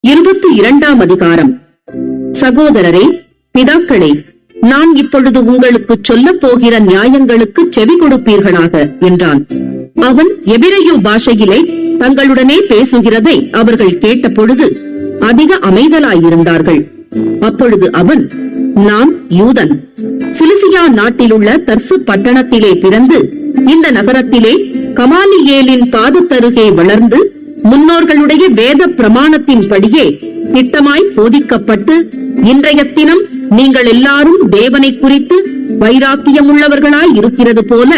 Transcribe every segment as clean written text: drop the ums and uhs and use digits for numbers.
22ஆம் அதிகாரம். சகோதரரே, பிதாக்களே, நான் இப்பொழுது உங்களுக்கு சொல்லப் போகிற நியாயங்களுக்கு செவி கொடுப்பீர்களாக என்றான். அவன் எபிரெயு பாஷையிலே தங்களுடனே பேசுகிறதை அவர்கள் கேட்ட பொழுது அதிக அமைதலாயிருந்தார்கள். அப்பொழுது அவன், நான் யூதன், சிலிசியா நாட்டிலுள்ள தர்சு பட்டணத்திலே பிறந்து இந்த நகரத்திலே கமாலியேலின் பாதத்தருகே வளர்ந்து முன்னோர்களுடைய வேத பிரமாணத்தின்படியே திட்டமாய் போதிக்கப்பட்டு இன்றைய தினம் நீங்கள் எல்லாரும் தேவனை குறித்து வைராக்கியமுள்ளவர்களாய் இருக்கிறது போல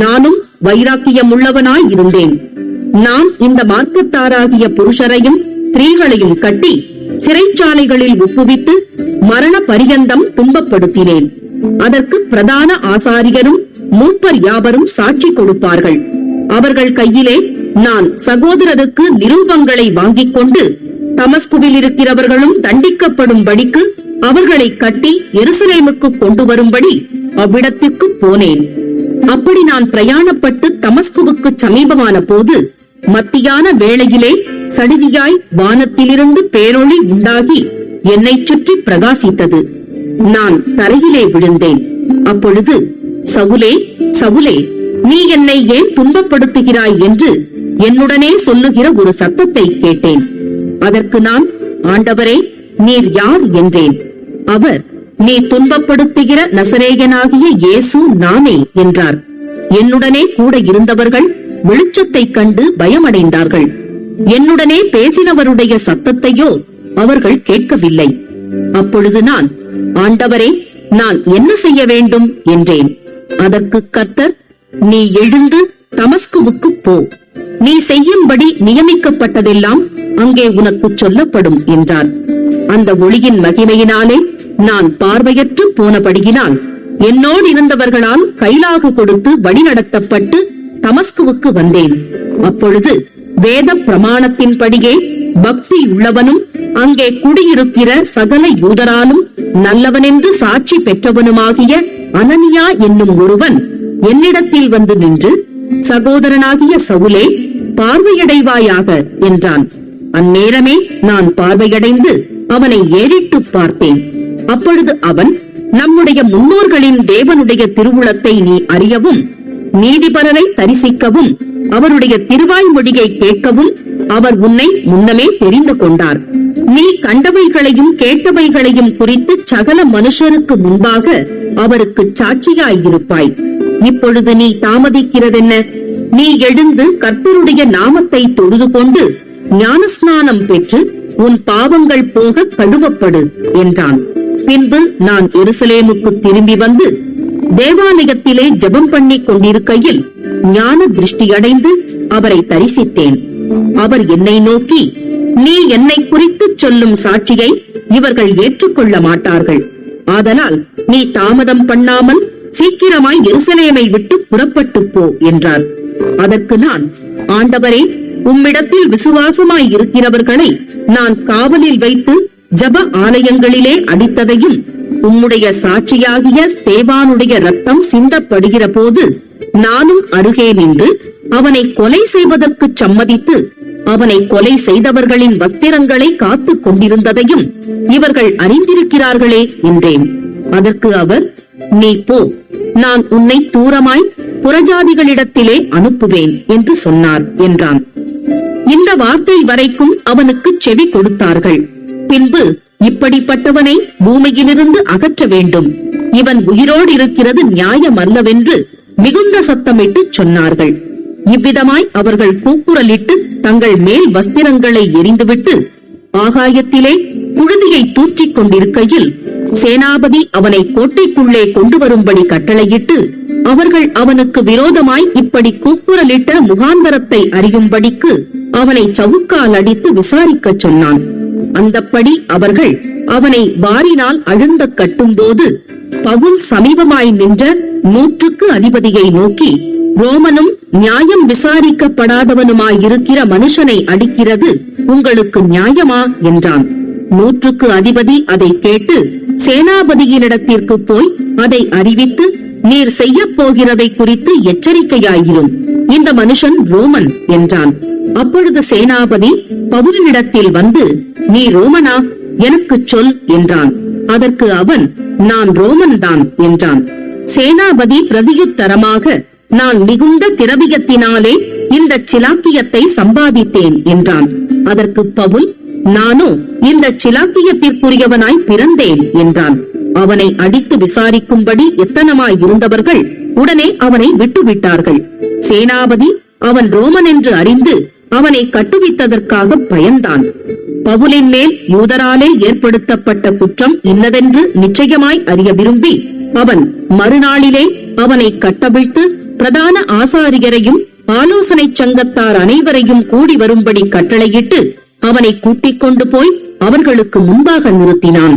நானும் வைராக்கியமுள்ளவனாய் இருந்தேன். நான் இந்த மார்க்கத்தாராகிய புருஷரையும் ஸ்திரீகளையும் கட்டி சிறைச்சாலைகளில் ஒப்புவித்து மரண பரியந்தம் துன்பப்படுத்தினேன். அதற்கு பிரதான ஆசாரியரும் மூப்பர் யாவரும் சாட்சி கொடுப்பார்கள். அவர்கள் கையிலே நான் சகோதரருக்கு நிரூபங்களை வாங்கிக் கொண்டு தமஸ்குவில் இருக்கிறவர்களும் தண்டிக்கப்படும்படிக்கு அவர்களை கட்டி எருசலேமுக்கு கொண்டு வரும்படி அவ்விடத்திற்கு போனேன். அப்படி நான் பிரயாணப்பட்டு தமஸ்குவுக்கு சமீபமான போது மத்தியான வேளையிலே சடிதியாய் வானத்திலிருந்து பேரொளி உண்டாகி என்னை சுற்றி பிரகாசித்தது. நான் தரையிலே விழுந்தேன். அப்பொழுது, சவுலே, சவுலே, நீ என்னை ஏன் துன்பப்படுத்துகிறாய் என்று என்னுடனே சொல்லுகிற ஒரு சத்தத்தை கேட்டேன். அதற்கு நான், ஆண்டவரே, நீர் யார் என்றேன். அவர், நீ துன்பப்படுத்துகிற நசரேயனாகிய இயேசு நானே என்றார். என்னுடனே கூட இருந்தவர்கள் வெளிச்சத்தைக் கண்டு பயமடைந்தார்கள். என்னுடனே பேசினவருடைய சத்தத்தையோ அவர்கள் கேட்கவில்லை. அப்பொழுது நான், ஆண்டவரே, நான் என்ன செய்ய வேண்டும் என்றேன். அதற்கு கர்த்தர், நீ எழுந்து தமஸ்குவுக்கு போ. நீ செய்யும்படி நியமிக்கப்பட்டதெல்லாம் அங்கே உனக்கு சொல்லப்படும் என்றார். அந்த ஒளியின் மகிமையினாலே நான் பார்வையற்று போனபடியினால் என்னோடு இருந்தவர்களால் கைலாகு கொடுத்து வழிநடத்தப்பட்டு தமஸ்குவுக்கு வந்தேன். அப்பொழுது வேத பிரமாணத்தின்படியே பக்தி உள்ளவனும் அங்கே குடியிருக்கிற சகல யூதராலும் நல்லவனென்று சாட்சி பெற்றவனுமாகிய அனனியா என்னும் ஒருவன் என்னிடத்தில் வந்து நின்று, சகோதரனாகிய சவுலே, பார்வையடைவாயாக என்றான். அந்நேரமே நான் பார்வையடைந்து அவனை ஏறிட்டு பார்த்தேன். அப்பொழுது அவன், நம்முடைய முன்னோர்களின் தேவனுடைய திருவுளத்தை நீ அறியவும், நீதிபரரை தரிசிக்கவும், அவருடைய திருவாய்மொழியை கேட்கவும் அவர் உன்னை முன்னமே தெரிந்து கொண்டார். நீ கண்டவைகளையும் கேட்டவைகளையும் குறித்து சகல மனுஷருக்கு முன்பாக அவருக்கு சாட்சியாயிருப்பாய். இப்பொழுது நீ தாமதிக்கிறதென்ன? நீ எழுந்து கர்த்தருடைய நாமத்தை தொழுது கொண்டு ஞானஸ்நானம் பெற்று உன் பாவங்கள் போக கழுவப்படு என்றான். பின்பு நான் எருசலேமுக்கு திரும்பி வந்து தேவாலயத்திலே ஜெபம் பண்ணி கொண்டிருக்கையில் ஞான திருஷ்டியடைந்து அவரை தரிசித்தேன். அவர் என்னை நோக்கி, நீ என்னை குறித்து சொல்லும் சாட்சியை இவர்கள் ஏற்றுக்கொள்ள மாட்டார்கள். ஆதலால் நீ தாமதம் பண்ணாமல் சீக்கிரமாய் எருசலேமை விட்டு புறப்பட்டு போ என்றார். அதற்கு நான், ஆண்டவரே, உம்மிடத்தில் விசுவாசமாய் இருக்கிறவர்களை நான் காவலில் வைத்து ஜப ஆலயங்களிலே அடித்ததையும் உம்முடைய சாட்சியாகிய ஸ்தேவானுடைய ரத்தம் சிந்தப்படுகிற போது நானும் அருகே நின்று அவனை கொலை செய்வதற்கு சம்மதித்து அவனை கொலை செய்தவர்களின் வஸ்திரங்களை காத்துக் கொண்டிருந்ததையும் இவர்கள் அறிந்திருக்கிறார்களே என்றேன். அதற்கு அவர், நீ போ, நான் உன்னை தூரமாய் புறஜாதிகளிடத்திலே அனுப்புவேன் என்று சொன்னார் என்றான். இந்த வார்த்தை வரைக்கும் அவனுக்கு செவி கொடுத்தார்கள். பின்பு, இப்படிப்பட்டவனை பூமியிலிருந்து அகற்ற வேண்டும், இவன் உயிரோடு இருக்கிறது நியாயமல்லவென்று மிகுந்த சத்தமிட்டு சொன்னார்கள். இவ்விதமாய் அவர்கள் கூக்குரலிட்டு தங்கள் மேல் வஸ்திரங்களை எரிந்துவிட்டு ஆகாயத்திலே புழுதியை தூற்றிக் கொண்டிருக்கையில் சேனாபதி அவனை கோட்டைக்குள்ளே கொண்டு வரும்படி கட்டளையிட்டு அவர்கள் அவனுக்கு விரோதமாய் இப்படி கூக்குரலிட்ட முகாந்தரத்தை அறியும்படிக்கு அவனை சவுக்கால் அடித்து விசாரிக்கச் சொன்னான். அந்தப்படி அவர்கள் அவனை வாரினால் அழுந்த கட்டும்போது பவுல் சமீபமாய் நின்ற 100க்கு அதிபதியை நோக்கி, ரோமனும் நியாயம் விசாரிக்கப்படாதவனுமாயிருக்கிற மனுஷனை அடிக்கிறது உங்களுக்கு நியாயமா என்றான். 100க்கு அதிபதி அதை கேட்டு சேனாபதியினிடத்திற்கு போய் அதை அறிவித்து, நீர் செய்ய போகிறதை குறித்து எச்சரிக்கையாயிரும், இந்த மனுஷன் ரோமன் என்றான். அப்பொழுது சேனாபதி பவுலினிடத்தில் வந்து, நீ ரோமனா? எனக்குச் சொல் என்றான். அதற்கு அவன், நான் ரோமன் தான் என்றான். சேனாபதி பிரதியுத்தரமாக, நான் மிகுந்த திரவியத்தினாலே இந்த சிலாக்கியத்தை சம்பாதித்தேன் என்றான். அதற்கு பவுல், நானோ இந்த சிலாக்கியத்திற்குரியவனாய் பிறந்தேன் என்றான். அவனை அடித்து விசாரிக்கும்படி எத்தனமாய் இருந்தவர்கள் உடனே அவனை விட்டுவிட்டார்கள். சேனாபதி அவன் ரோமன் என்று அறிந்து அவனை கட்டுவித்ததற்காக பயந்தான். பவுலின் மேல் யூதராலே ஏற்படுத்தப்பட்ட குற்றம் இன்னதென்று நிச்சயமாய் அறிய விரும்பி அவன் மறுநாளிலே அவனை கட்டவிழ்த்து பிரதான ஆசாரியரையும் ஆலோசனை சங்கத்தார் அனைவரையும் கூடி வரும்படி கட்டளையிட்டு அவனை கூட்டிக் கொண்டு போய் அவர்களுக்கு முன்பாக நிறுத்தினான்.